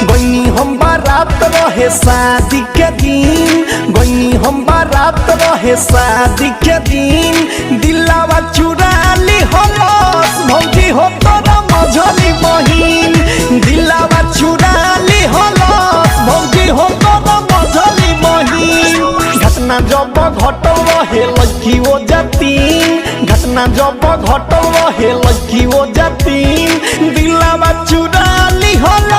गईनी हम बारात रहे शादी के दिन, गईनी हम बारात रहे शादी के दिन, दिलावा चुरा ली हलस भौजी हो तोरा मझली बहिन, दिलावा चुरा ली हलस भौजी हो तोरा मझली बहिन। घटना जब घटल रहे लड़की वो जातीन, घटना जब घटल रहे लड़की वो जातीन, दिलावा चुरा ली हलस